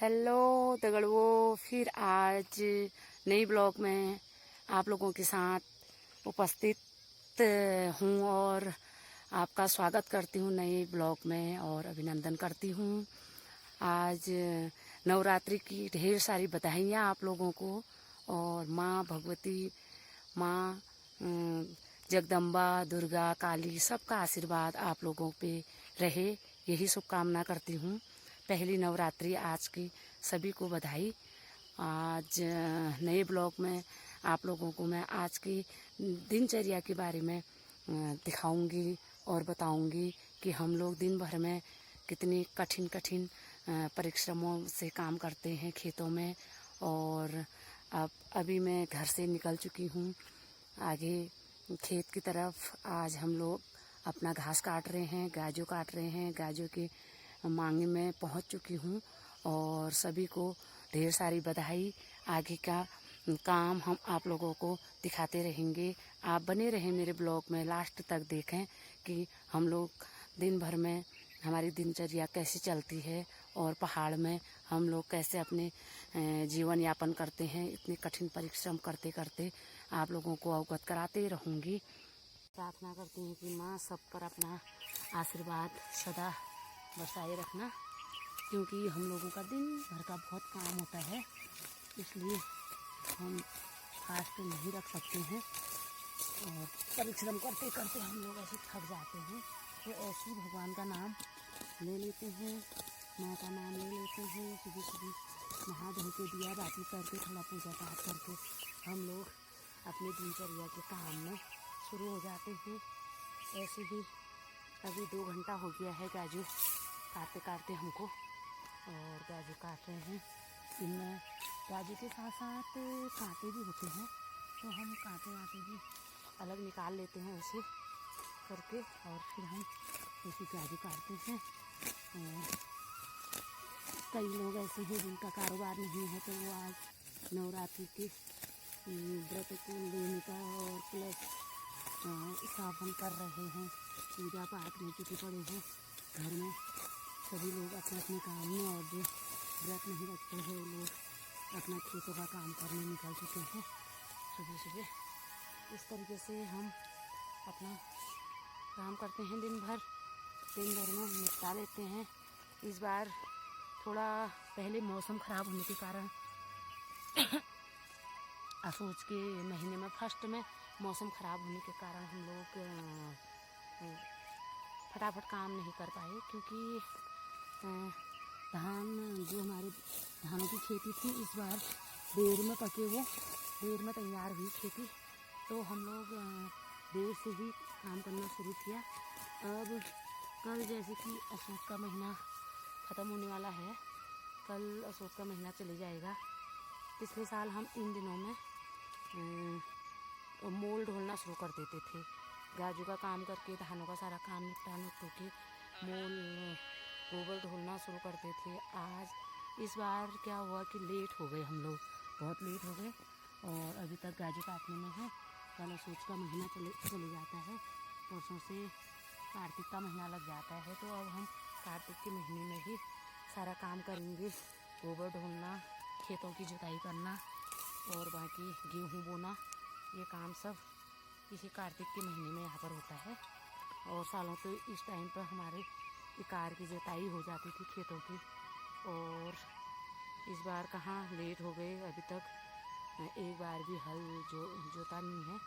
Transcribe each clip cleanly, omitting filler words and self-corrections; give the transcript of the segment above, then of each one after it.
Hello दगड़ुओं, फिर आज नई ब्लॉग में आप लोगों के साथ उपस्थित हूँ और आपका स्वागत करती हूँ नए ब्लॉग में और अभिनंदन करती हूँ। आज नवरात्रि की ढेर सारी बधाइयाँ आप लोगों को और माँ भगवती, माँ जगदम्बा, दुर्गा, काली सबका आशीर्वाद आप लोगों पे रहे, यही शुभकामना करती हूँ। पहली नवरात्रि आज की सभी को बधाई। आज नए ब्लॉग में आप लोगों को मैं आज की दिनचर्या के बारे में दिखाऊंगी और बताऊंगी कि हम लोग दिन भर में कितनी कठिन परिश्रमों से काम करते हैं खेतों में। और अभी मैं घर से निकल चुकी हूँ आगे खेत की तरफ। आज हम लोग अपना घास काट रहे हैं, गाजर काट रहे हैं। गाजर के मांगे में पहुंच चुकी हूं और सभी को ढेर सारी बधाई। आगे का काम हम आप लोगों को दिखाते रहेंगे। आप बने रहें मेरे ब्लॉग में, लास्ट तक देखें कि हम लोग दिन भर में हमारी दिनचर्या कैसी चलती है और पहाड़ में हम लोग कैसे अपने जीवन यापन करते हैं। इतने कठिन परिश्रम करते करते आप लोगों को अवगत कराते रहूँगी। प्रार्थना करती हूँ कि माँ सब पर अपना आशीर्वाद सदा बरसाए रखना, क्योंकि हम लोगों का दिन भर का बहुत काम होता है, इसलिए हम फास्ट नहीं रख सकते हैं और परिश्रम करते करते हम लोग ऐसे थक जाते हैं। तो ऐसे ही भगवान का नाम ले लेते हैं, माँ का नाम ले लेते हैं। सुबह सुबह नहा धो के दिया बाती करके थोड़ा पूजा पाठ करके हम लोग अपने दिनचर्या के काम में शुरू हो जाते हैं। ऐसे ही अभी 2 घंटा हो गया है गाजर काटते काटते हमको, और गाजर काट रहे हैं। इनमें गाजर के साथ साथ कांटे भी होते हैं, तो हम कांटे वाटे भी अलग निकाल लेते हैं ऐसे करके, और फिर हम ऐसे गाजर काटते हैं। कई लोग ऐसे हैं जिनका कारोबार नहीं है, तो वो आज नवरात्रि के व्रत को लेने का और प्लस स्थापन कर रहे हैं, पूजा पाठ में जुटे पड़े हैं। घर में सभी लोग अपने अपने काम में, और जो व्रत नहीं रखते हैं वो लोग अपना खेतों का काम करने निकल चुके हैं सुबह सुबह। इस तरीके से हम अपना काम करते हैं दिन भर में निपटा लेते हैं। इस बार थोड़ा पहले मौसम ख़राब होने के कारण असोच के महीने में फर्स्ट में मौसम ख़राब होने के कारण हम लोग फटाफट काम नहीं कर पाए, क्योंकि धान जो हमारे धानों की खेती थी इस बार देर में पके हुए, देर में तैयार हुई खेती, तो हम लोग देर से ही काम करना शुरू किया। अब कल जैसे कि अशोक का महीना ख़त्म होने वाला है, कल अशोक का महीना चले जाएगा। पिछले साल हम इन दिनों में मोल ढोलना शुरू कर देते थे। गाजू का काम करके धानों का सारा काम निपटाने के मोल गोबर ढोलना शुरू करते थे। आज इस बार क्या हुआ कि लेट हो गए, हम लोग बहुत लेट हो गए और अभी तक गाजू काटने में है। कल अशोच का महीना चले जाता है, परसों से कार्तिक का महीना लग जाता है, तो अब हम कार्तिक के महीने में ही सारा काम करेंगे। गोबर ढोलना, खेतों की जुताई करना और बाकी गेहूँ बोना, ये काम सब इसी कार्तिक के महीने में यहाँ पर होता है। और सालों तो इस टाइम पर हमारे इकार की जुताई हो जाती थी खेतों की, और इस बार कहाँ लेट हो गए, अभी तक एक बार भी हल जोता नहीं है।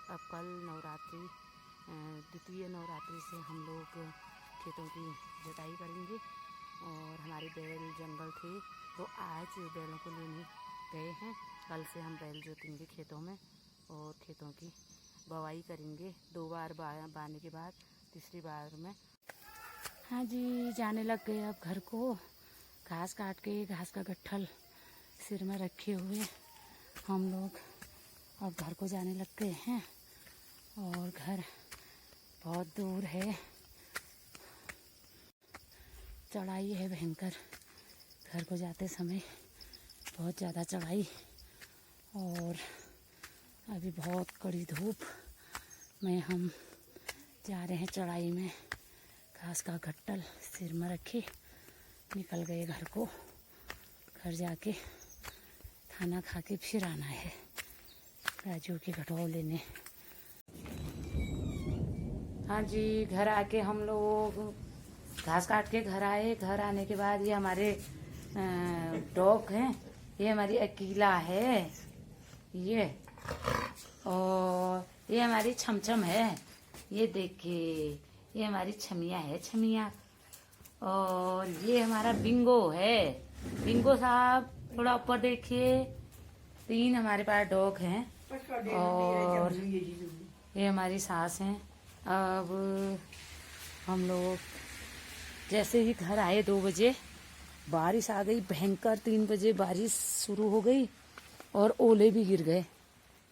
अब कल नवरात्रि, द्वितीय नवरात्रि से हम लोग खेतों की जुताई करेंगे। और हमारे बैल जंगल थे, तो आज बैलों को लेने गए हैं। कल से हम बैल जोतेंगे खेतों में और खेतों की बवाई करेंगे। 2 बार बाने के बाद तीसरी बार में हाँ जी जाने लग गए अब घर को। घास काट के घास का गट्ठल सिर में रखे हुए हम लोग अब घर को जाने लग गए हैं, और घर बहुत दूर है, चढ़ाई है भयंकर। घर को जाते समय बहुत ज़्यादा चढ़ाई, और अभी बहुत कड़ी धूप में हम जा रहे हैं चढ़ाई में। घास का गट्ठल सिर में रखे निकल गए घर को। घर जाके खाना खा के फिर आना है राजू की घटों लेने। हाँ जी, घर आके हम लोग घास काट के घर आए। घर आने के बाद ये हमारे डॉग हैं, ये हमारी अकीला है ये, और ये हमारी छमछम है, ये देखिए ये हमारी छमिया है छमिया, और ये हमारा बिंगो है। बिंगो साहब थोड़ा ऊपर देखिए। 3 हमारे पास डॉग हैं और ये हमारी सास हैं। अब हम लोग जैसे ही घर आए 2 बजे बारिश आ गई भयंकर। 3 बजे बारिश शुरू हो गई और ओले भी गिर गए,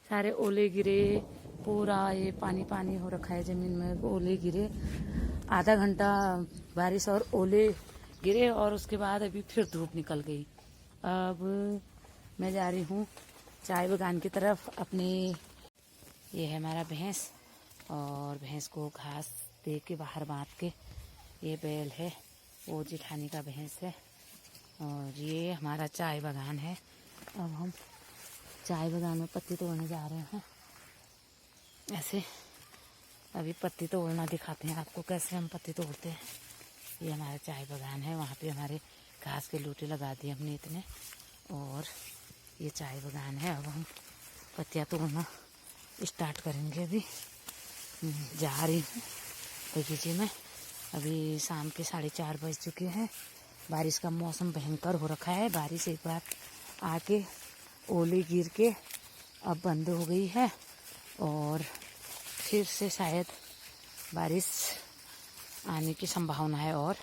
सारे ओले गिरे, पूरा ये पानी पानी हो रखा है ज़मीन में। ओले गिरे, आधा घंटा बारिश और ओले गिरे और उसके बाद अभी फिर धूप निकल गई। अब मैं जा रही हूँ चाय बागान की तरफ अपने। ये है हमारा भैंस, और भैंस को घास दे के बाहर बांध के, ये बैल है, वो जिठानी का भैंस है, और ये हमारा चाय बागान है। अब हम चाय बागान में पत्ती तोड़ने जा रहे हैं। ऐसे अभी पत्ती तोड़ना दिखाते हैं आपको कैसे हम पत्ती तोड़ते हैं। ये हमारा चाय बागान है, वहाँ पे हमारे घास के लूटे लगा दिए हमने इतने, और ये चाय बागान है। अब हम पत्तियाँ तोड़ना स्टार्ट करेंगे। अभी जा रही हूँ बगीचे में। अभी शाम के 4:30 बज चुके हैं। बारिश का मौसम भयंकर हो रखा है। बारिश एक बार आके ओले गिर के अब बंद हो गई है, और फिर से शायद बारिश आने की संभावना है। और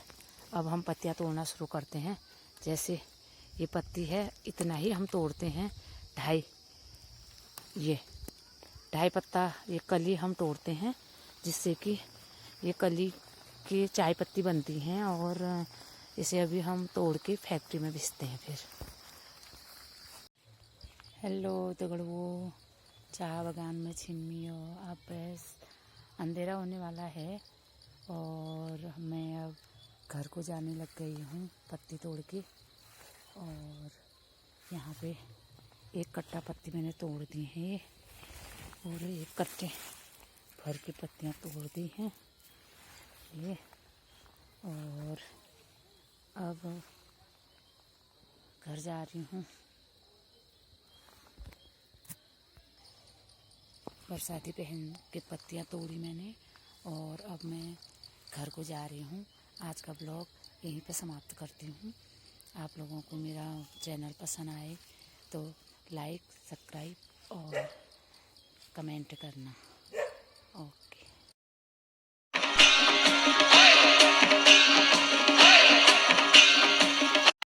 अब हम पत्तियाँ तोड़ना शुरू करते हैं। जैसे ये पत्ती है इतना ही हम तोड़ते हैं, 2.5 पत्ता ये कली हम तोड़ते हैं, जिससे कि ये कली की चाय पत्ती बनती हैं, और इसे अभी हम तोड़ के फैक्ट्री में बेचते हैं फिर। हेलो दगड़ुओं, चाय बागान में छिमियो। अब बस अंधेरा होने वाला है और मैं अब घर को जाने लग गई हूँ पत्ती तोड़ के। और यहाँ पे एक कट्टा पत्ती मैंने तोड़ दी है, और एक कट्टे भर की पत्तियाँ तोड़ दी हैं ये। और अब घर जा रही हूँ। बरसाती पहन के पत्तियाँ तोड़ी मैंने, और अब मैं घर को जा रही हूँ। आज का ब्लॉग यहीं पे समाप्त करती हूँ। आप लोगों को मेरा चैनल पसंद आए तो लाइक, सब्सक्राइब और कमेंट करना। और